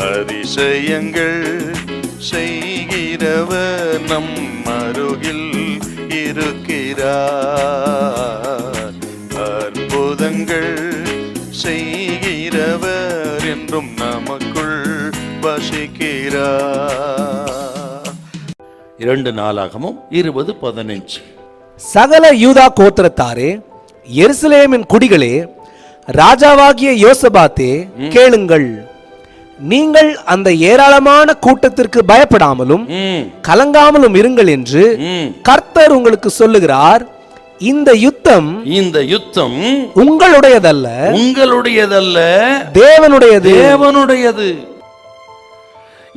அதிசயங்கள் செய்கிறவர் நம் அருகில் இருக்கிறார். அற்புதங்கள் செய்கிறவர் என்றும் நமக்குள் வசிக்கிறார். 2 நாளாகமும் 20:15. சகல யூதா கோத்திரத்தாரே, எருசலேமின் குடிகளே, ராஜாவாகிய யோசபாத்தே, கேளுங்கள். நீங்கள் அந்த ஏராளமான கூட்டத்திற்கு பயப்படாமலும் கலங்காமலும் இருங்கள் என்று கர்த்தர் உங்களுக்கு சொல்லுகிறார். இந்த யுத்தம் உங்களுடையதல்ல, தேவனுடையது.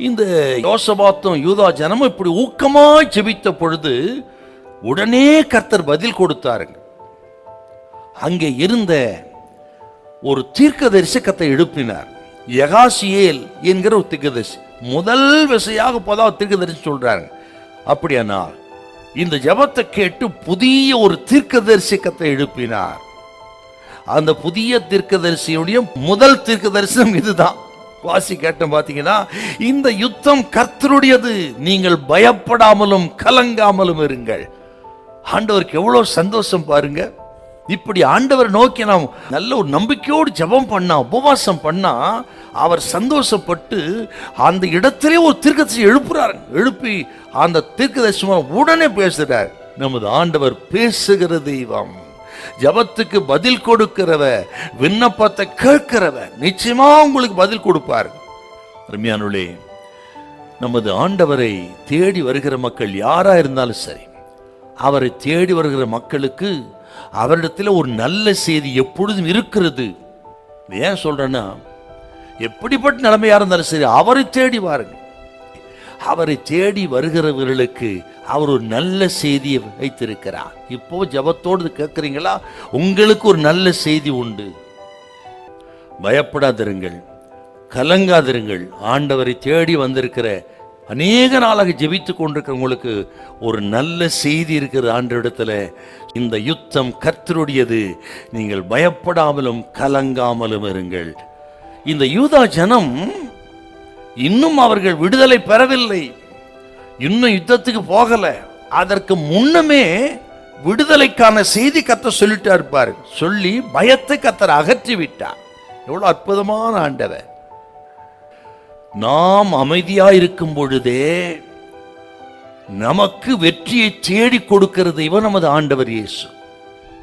இந்த யோசபாத்தும் யூதா ஜனமும் இப்படி ஊக்கமாய் ஜெபித்த பொழுது உடனே கர்த்தர் பதில் கொடுத்தாருங்க. அங்கே இருந்த ஒரு தீர்க்கதரிசி கத்தை எழுப்பினார். யகாசியேல் என்கிற ஒரு தீர்க்கதரிசி, முதல் விசையாக 10வது தீர்க்கதரிசி சொல்றாங்க. அப்படியானால் இந்த ஜெபத்தை கேட்டு புதிய ஒரு தீர்க்கதரிசி கத்தை எழுப்பினார். அந்த புதிய தீர்க்கதரிசியுடைய முதல் தீர்க்க தரிசனம் இதுதான். வாசி கேட்ட பாத்தீங்கன்னா, இந்த யுத்தம் கர்த்தருடையது, நீங்கள் பயப்படாமலும் கலங்காமலும் இருங்கள். ஆண்டவருக்கு எவ்வளவு சந்தோஷம் பாருங்க. இப்படி ஆண்டவர் நோக்கி நாம் நல்ல ஒரு நம்பிக்கையோடு ஜெபம் பண்ணா, உபவாசம் பண்ணா, அவர் சந்தோஷப்பட்டு அந்த இடத்திலே ஒரு தீர்க்கதரிசி எழுப்புறாரு. எழுப்பி அந்த தீர்க்கதரிசி உடனே பேசுறார். நமது ஆண்டவர் பேசுகிற தெய்வம், ஜெபத்துக்கு பதில் கொடுக்கிறவ, விண்ணப்பத்தை கேட்கிறவ, நிச்சயமா உங்களுக்கு பதில் கொடுப்பார். அருமையானவர்களே, நமது ஆண்டவரை தேடி வருகிற மக்கள் யாரா இருந்தாலும் சரி, அவரை தேடி வருகிற மக்களுக்கு அவரிடத்தில் ஒரு நல்ல செய்தி எப்பொழுதும் இருக்கிறது. ஏன் சொல்றேன்னா, எப்படிப்பட்ட நிலைமையா இருந்தாலும் சரி அவரை தேடி வாருங்க. அவரை தேடி வருகிறவர்களுக்கு அவர் ஒரு நல்ல செய்தியை வைத்திருக்கிறார். இப்போ ஜெபத்தோடு கேட்கிறீங்களா? உங்களுக்கு ஒரு நல்ல செய்தி உண்டு. பயப்படாதிருங்கள், கலங்காதிருங்கள். ஆண்டவரை தேடி வந்திருக்கிற அநேக நாளாக ஜெபித்துக் கொண்டிருக்கிறவங்களுக்கு ஒரு நல்ல செய்தி இருக்கிற ஆண்டவரிடத்துல. இந்த யுத்தம் கர்த்தருடையது, நீங்கள் பயப்படாமலும் கலங்காமலும் இருங்கள். இந்த யூதா ஜனம் இன்னும் அவர்கள் விடுதலை பெறவில்லை, இன்னும் யுத்தத்துக்கு போகல. அதற்கு முன்னமே விடுதலைக்கான செய்தி கர்த்தர் சொல்லிட்டா இருப்பார். சொல்லி பயத்தை கர்த்தர் அகற்றி விட்டார். எவ்வளவு அற்புதமான ஆண்டவர். நாம் அமைதியாயிருக்கும் பொழுதே நமக்கு வெற்றியை தேடி கொடுக்கிறது இவன் நமது ஆண்டவர் இயேசு.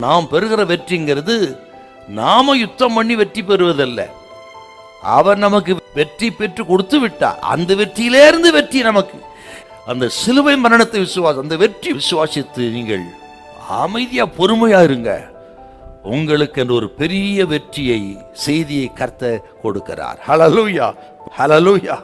நாம் பெறுகிற வெற்றிங்கிறது நாம யுத்தம் பண்ணி வெற்றி பெறுவதல்ல, அவர் நமக்கு வெற்றி பெற்று கொடுத்து விட்டார். அந்த வெற்றியிலிருந்து வெற்றி நமக்கு. அந்த சிலுவை மரணத்தை விசுவாசம், அந்த வெற்றி விசுவாசித்து நீங்கள் அமைதியா பொறுமையா இருங்க. உங்களுக்கு என்று ஒரு பெரிய வெற்றியை, செய்தியை கர்த்தர் கொடுக்கிறார். ஹல்லேலூயா, ஹல்லேலூயா.